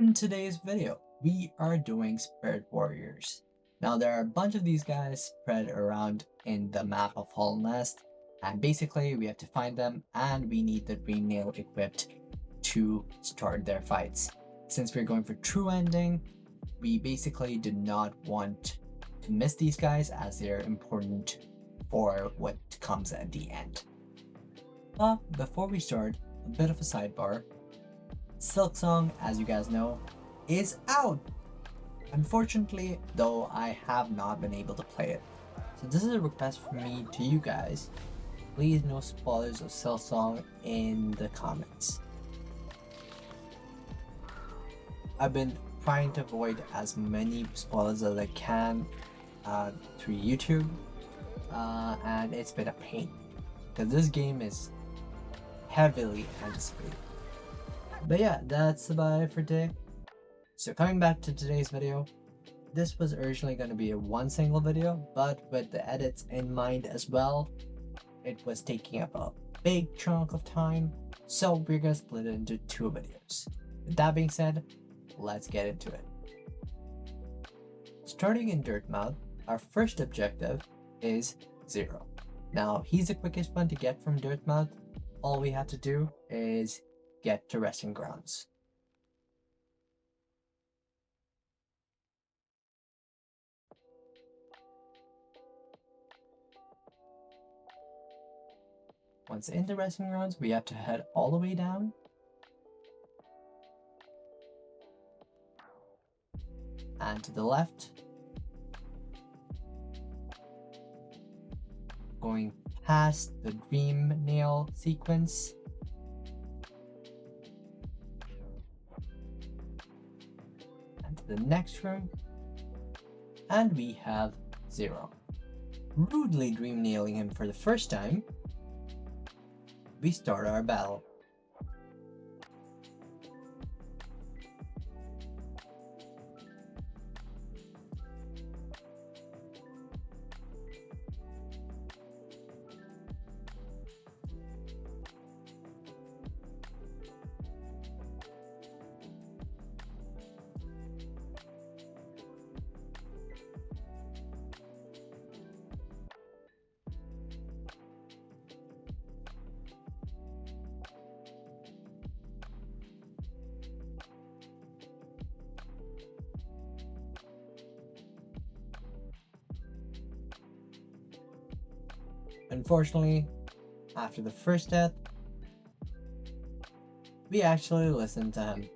In today's video, we are doing Spirit Warriors. Now there are a bunch of these guys spread around in the map of Halnest, and basically we have to find them and we need the Dream Nail equipped to start their fights. Since we're going for true ending, we basically do not want to miss these guys as they're important for what comes at the end. But before we start, a bit of a sidebar. Silksong, as you guys know, is out. Unfortunately, though, I have not been able to play it. So this is a request from me to you guys. Please no spoilers of Silksong in the comments. I've been trying to avoid as many spoilers as I can through YouTube, and it's been a pain because this game is heavily anticipated. But yeah, that's about it for today. So coming back to today's video, this was originally going to be a one single video, but with the edits in mind as well, it was taking up a big chunk of time, so we're going to split it into two videos. With that being said, let's get into it. Starting in Dirtmouth, our first objective is Zero. Now, he's the quickest one to get from Dirtmouth. All we have to do is get to Resting Grounds. Once in the Resting Grounds, we have to head all the way down. And to the left. Going past the Dream Nail sequence. And to the next room. And we have Zero. Rudely Dream Nailing him for the first time, we start our battle. Unfortunately, after the first death, we actually listened to him.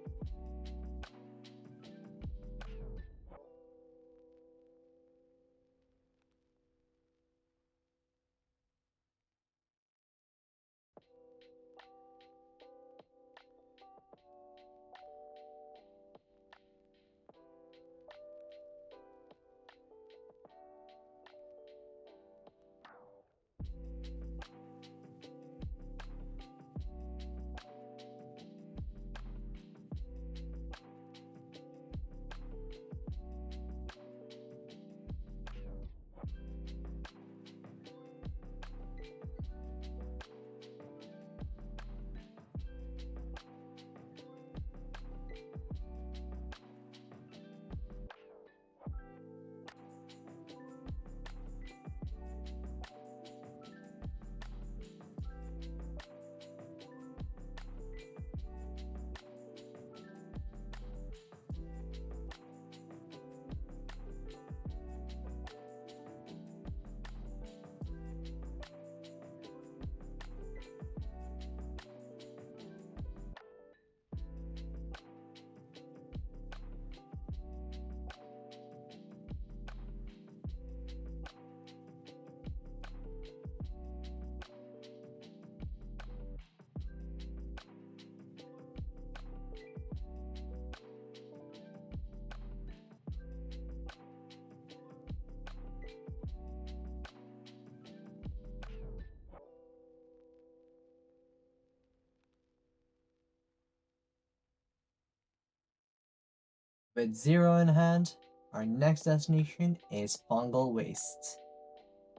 With Zero in hand, our next destination is Fungal Wastes.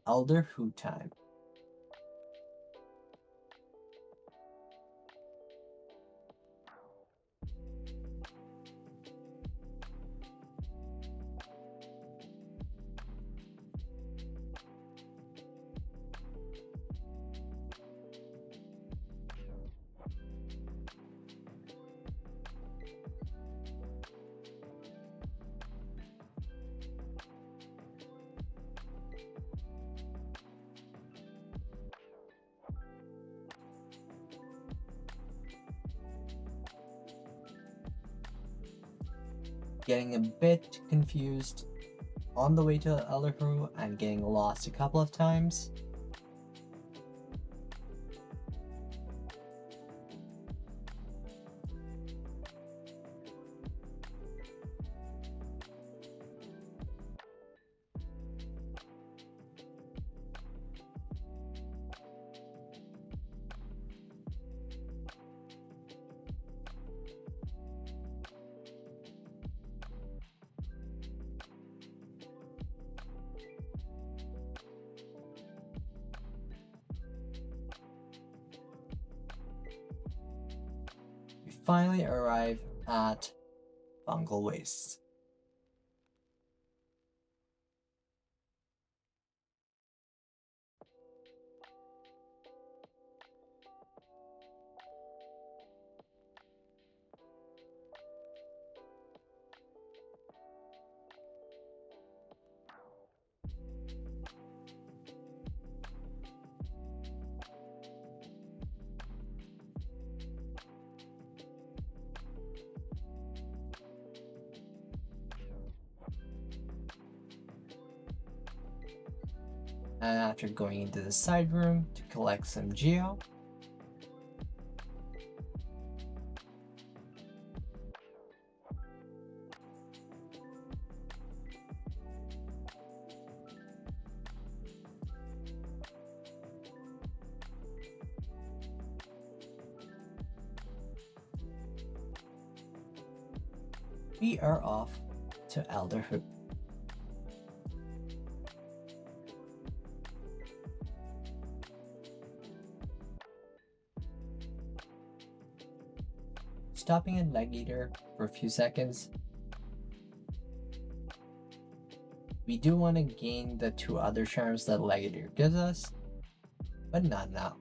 Elder Who time. getting a bit confused on the way to Elderhu and getting lost a couple of times. We finally arrive at Fungal Wastes. And after going into the side room to collect some Geo, we are off to Elderhood. Stopping at Legator for a few seconds. We do want to gain the 2 other charms that Legator gives us, but not now.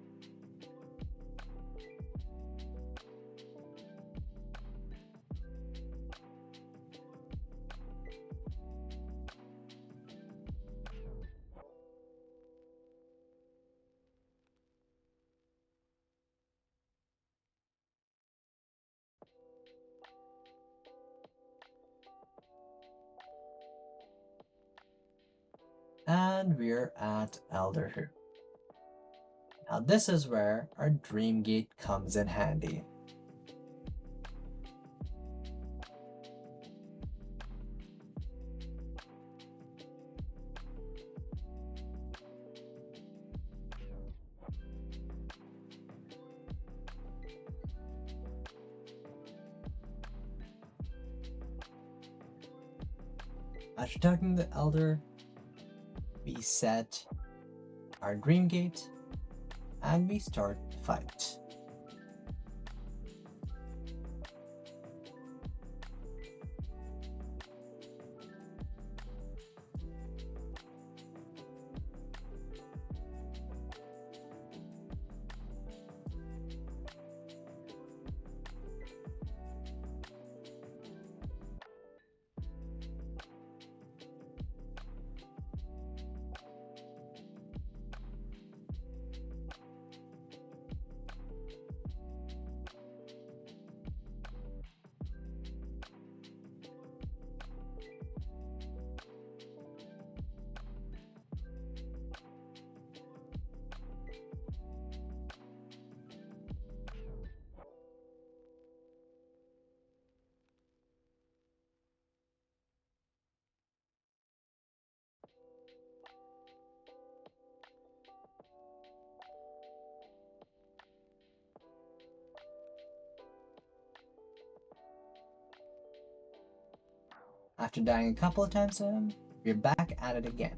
And we're at Elderhood. Now this is where our Dream Gate comes in handy. After talking to the Elder, we set our Dream Gate and we start the fight. After dying a couple of times to him, we're back at it again.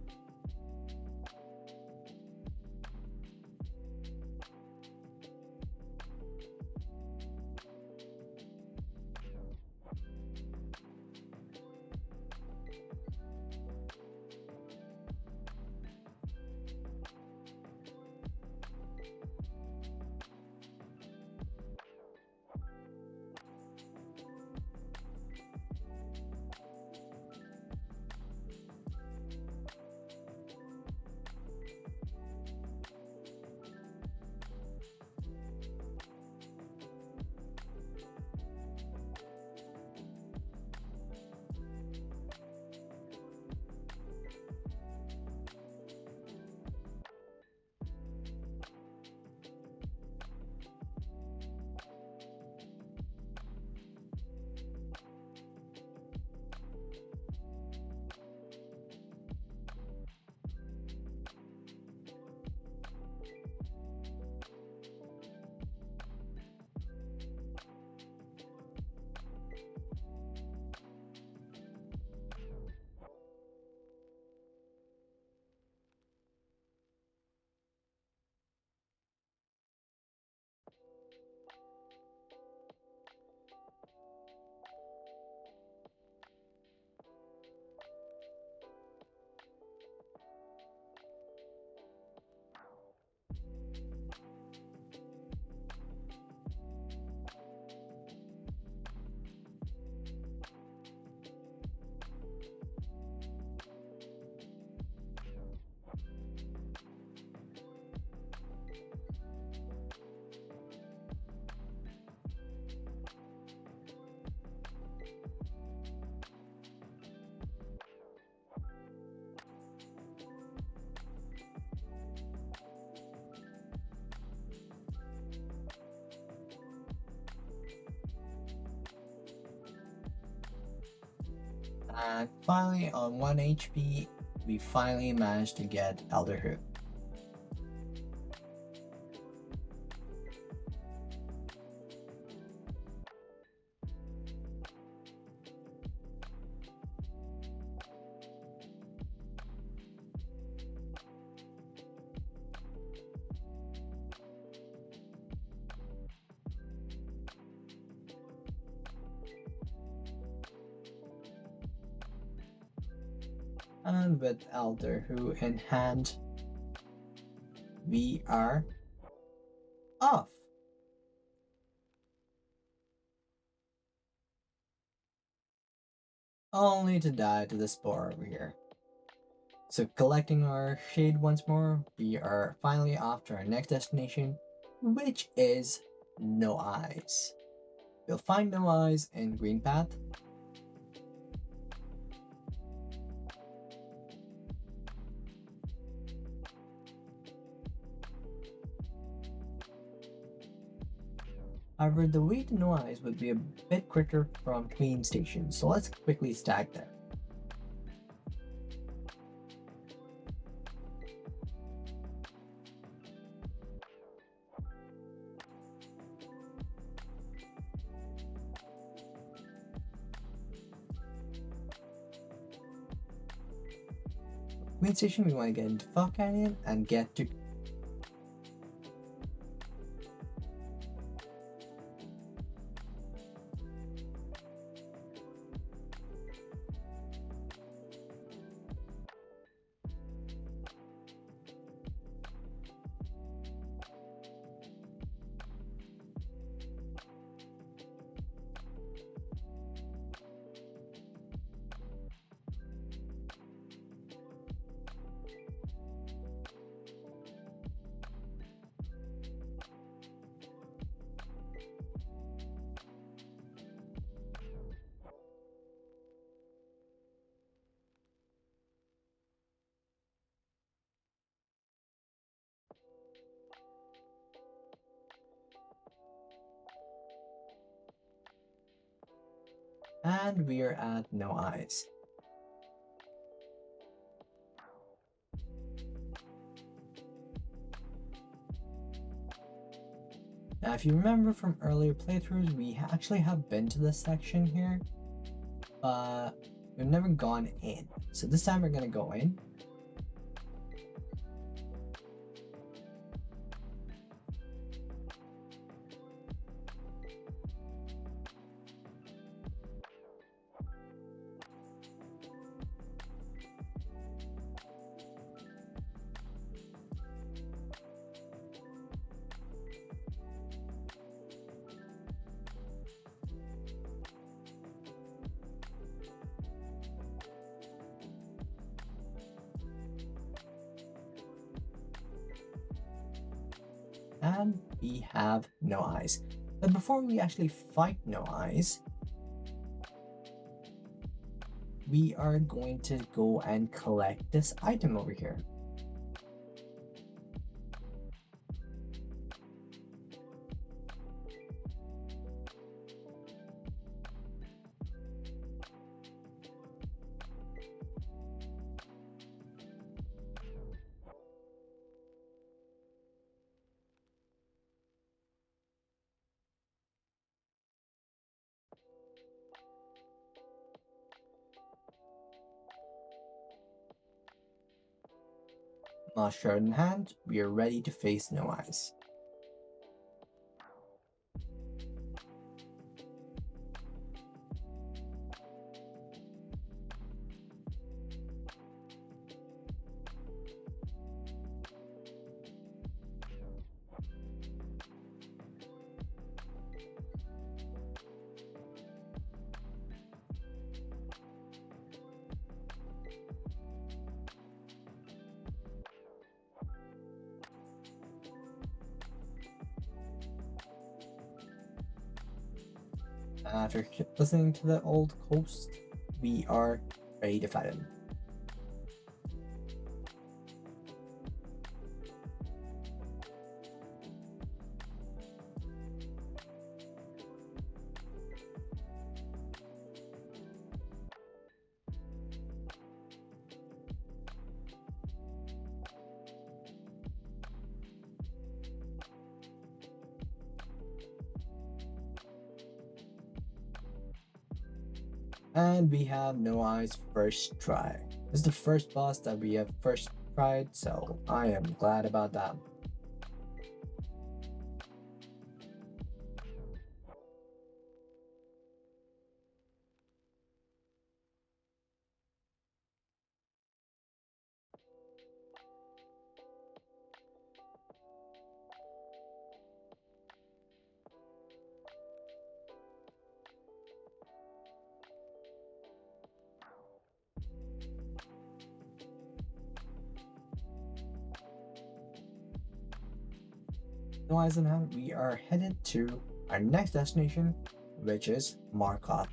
And finally, on 1 HP, we finally managed to get Elder Who. And with Elder Who in hand, we are off. Only to die to the spore over here. So collecting our shade once more, we are finally off to our next destination, which is No Eyes. We'll find No Eyes in Green Path. However, the way to No Eyes would be a bit quicker from Queen Station, so let's quickly stack there. Queen Station, we want to get into Fog Canyon and get to and we are at No Eyes. Now, if you remember from earlier playthroughs, we actually have been to this section here, but we've never gone in. So this time we're gonna go in. And we have No Eyes. But before we actually fight No Eyes, we are going to go and collect this item over here. Moss shard in hand, we are ready to face No Eyes. After listening to the old coast, we are ready to fight him. And we have No Eyes first try. This is the first boss that we have first tried, so I am glad about that. No Eyes in hand, we are headed to our next destination, which is Markoth.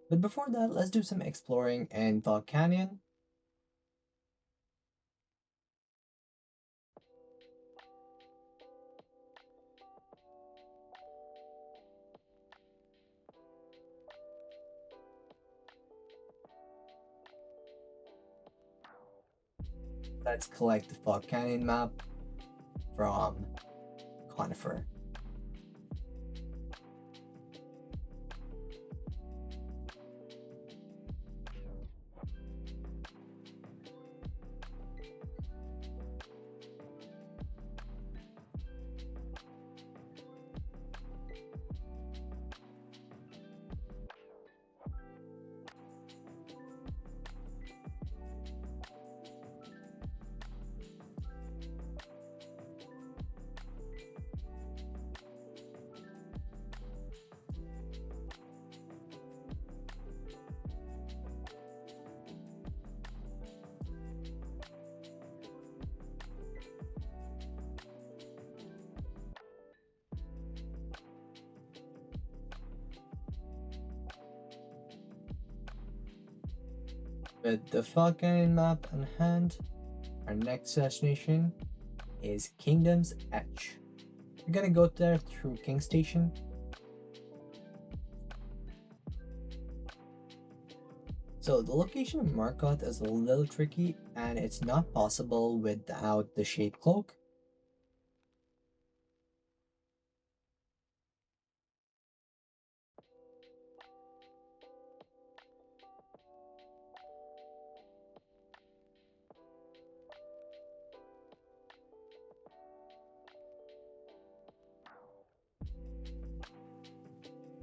But before that, let's do some exploring in Fog Canyon. Let's collect the Fog Canyon map from Conifer. With the Fog Canyon map in hand, our next destination is Kingdom's Edge. We're gonna go there through King Station. So the location of Markoth is a little tricky and it's not possible without the Shade Cloak.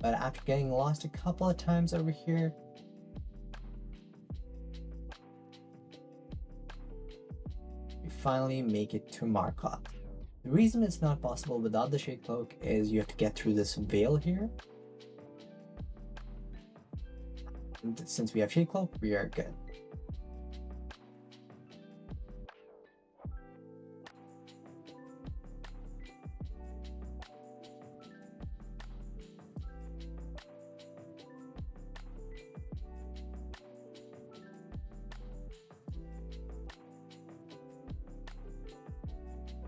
But after getting lost a couple of times over here, we finally make it to Markoth. The reason it's not possible without the Shade Cloak is you have to get through this veil here. And since we have Shade Cloak, we are good.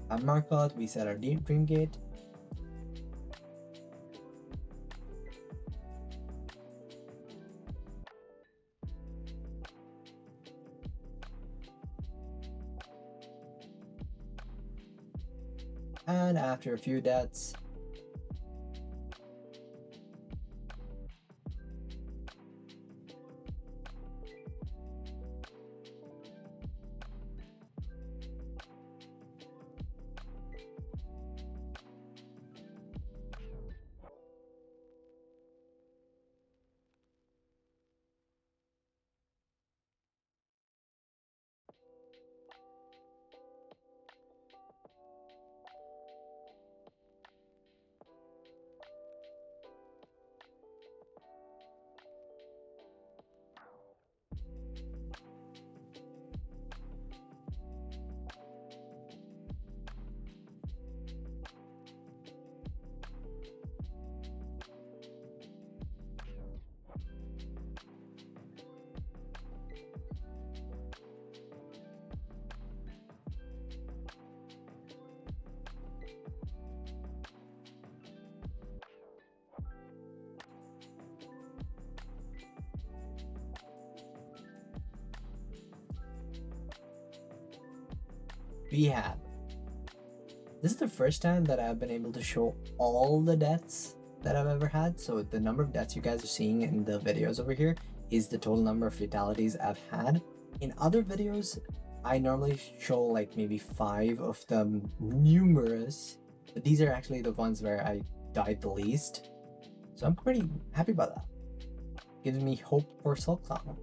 At Markoth, we set our Dream Gate. And after a few deaths, we have. This is the first time that I've been able to show all the deaths that I've ever had. So the number of deaths you guys are seeing in the videos over here is the total number of fatalities I've had. In other videos, I normally show like maybe 5 of them numerous, but these are actually the ones where I died the least. So I'm pretty happy about that. Gives me hope for Silksong.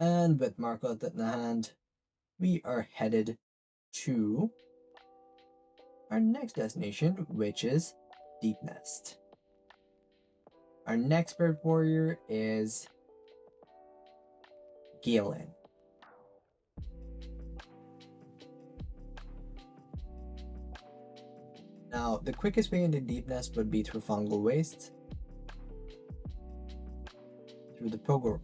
And with Marco in the hand, we are headed to our next destination, which is Deepnest. Our next bird warrior is Galen. Now, the quickest way into Deepnest would be through Fungal Waste, through the Pogo.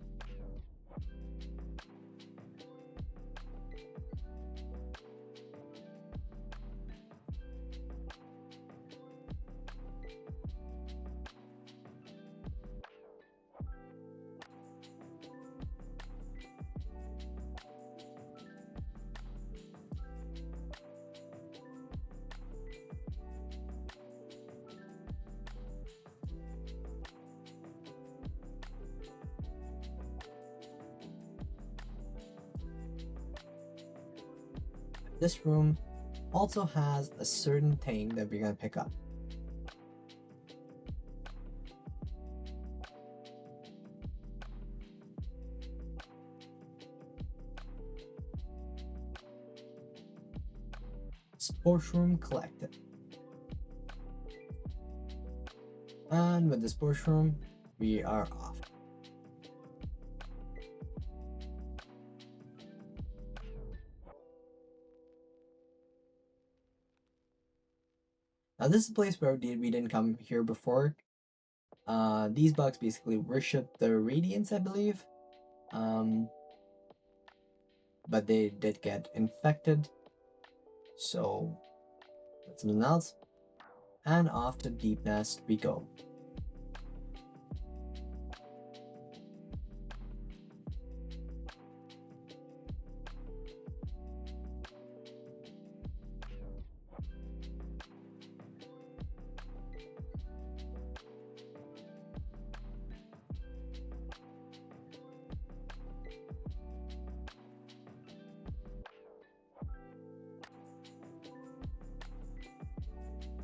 This room also has a certain thing that we're gonna pick up. Sports room collected. And with the sports room, we are off. Now this is a place where we didn't come here before. These bugs basically worship the Radiance, I believe. But they did get infected. So that's something else. And off to Deepnest we go.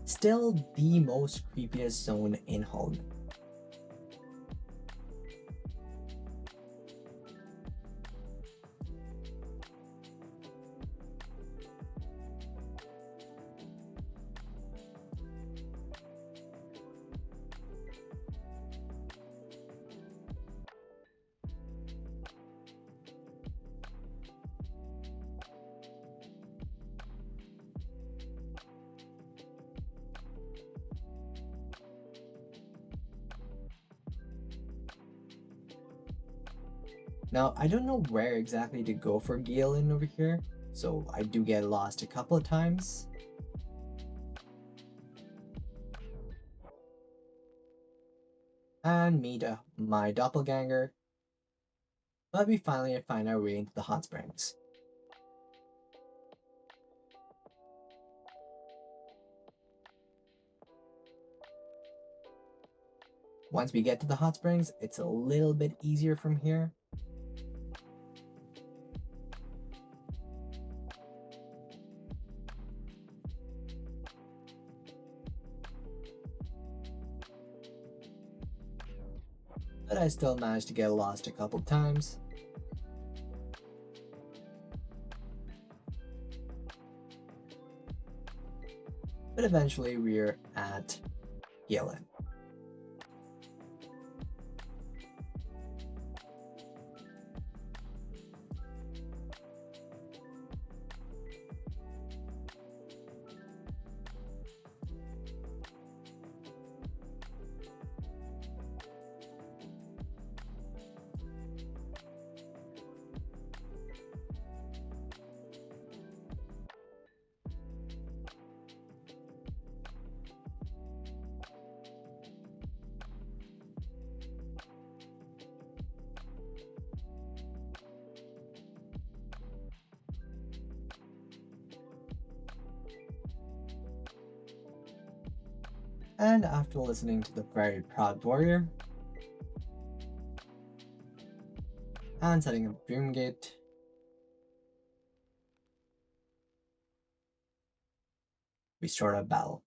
Still the most creepiest zone in Hollow. Now, I don't know where exactly to go for Galen over here, so I do get lost a couple of times. And meet my doppelganger, but we finally find our way into the hot springs. Once we get to the hot springs, it's a little bit easier from here. But I still managed to get lost a couple times. But eventually we're at Galen. And after listening to the very proud warrior and setting up Dream Gate, we start a battle.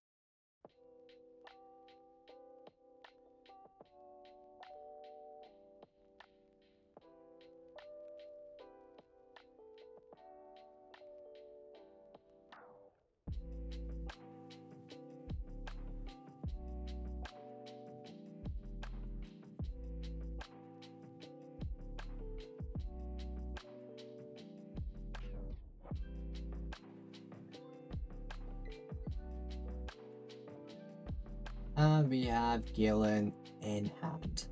And we have Galen in hand.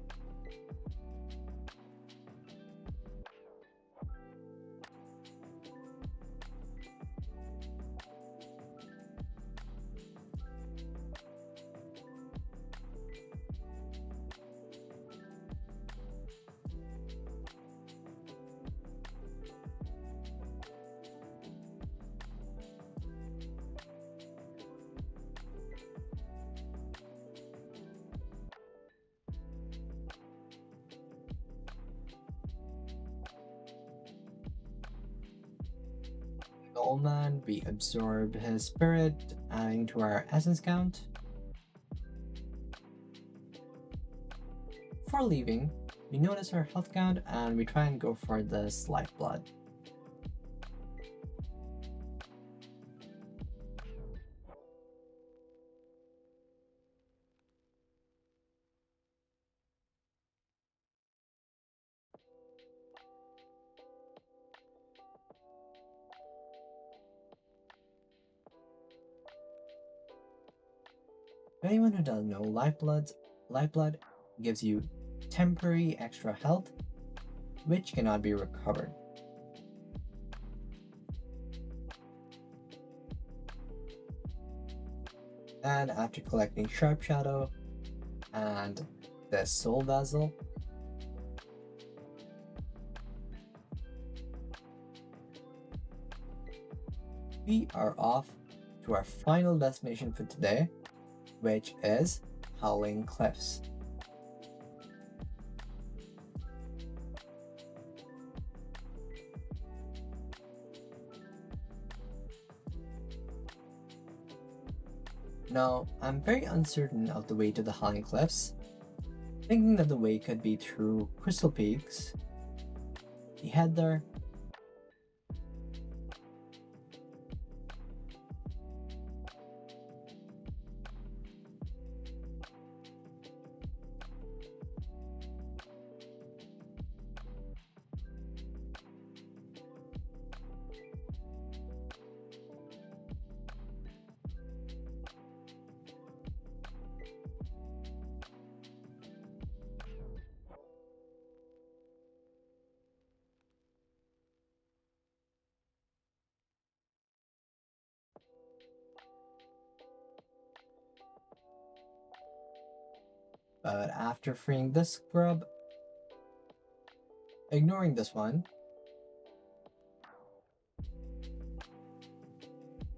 Goldman, we absorb his spirit, adding to our essence count. Before leaving, we notice our health count and we try and go for this lifeblood. For anyone who doesn't know, lifeblood gives you temporary extra health, which cannot be recovered. And after collecting Sharp Shadow and the Soul Vessel, we are off to our final destination for today, which is Howling Cliffs. Now, I'm very uncertain of the way to the Howling Cliffs, thinking that the way could be through Crystal Peaks. We head there. But after freeing this grub, ignoring this one,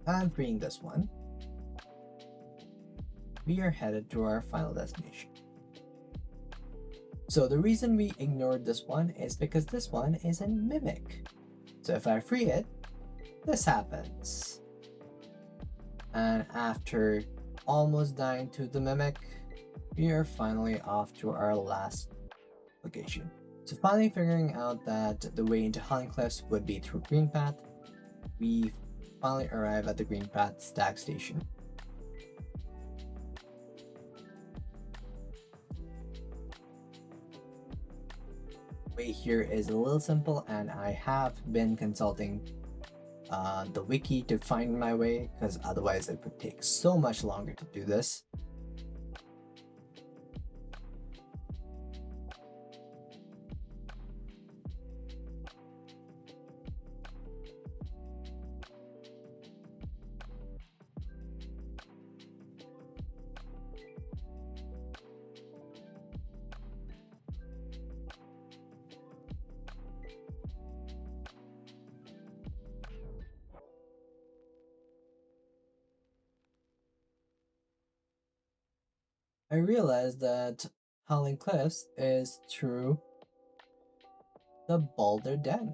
and freeing this one, we are headed to our final destination. So the reason we ignored this one is because this one is a mimic. So if I free it, this happens. And after almost dying to the mimic, we are finally off to our last location. So finally figuring out that the way into Howling Cliffs would be through Green Path, we finally arrive at the Green Path Stag Station. Way here is a little simple, and I have been consulting the wiki to find my way, because otherwise it would take so much longer to do this. I realized that Howling Cliffs is through the Boulder Den.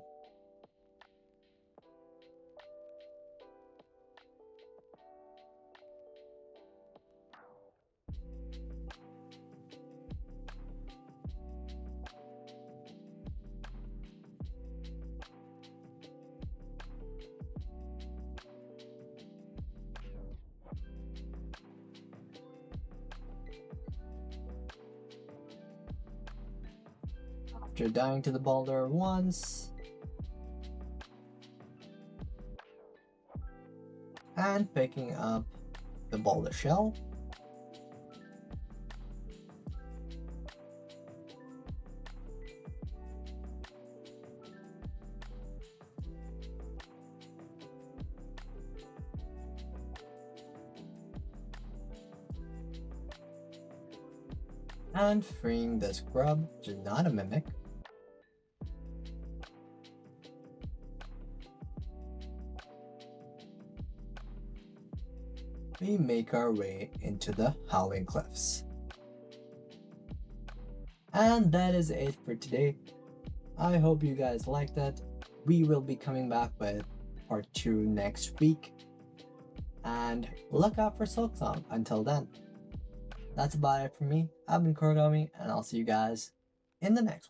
After dying to the boulder once, and picking up the boulder shell, and freeing the scrub, which is not a mimic, we make our way into the Howling Cliffs. And that is it for today. I hope you guys liked it. We will be coming back with part 2 next week. And look out for Silksong until then. That's about it for me. I've been Korogami, and I'll see you guys in the next one.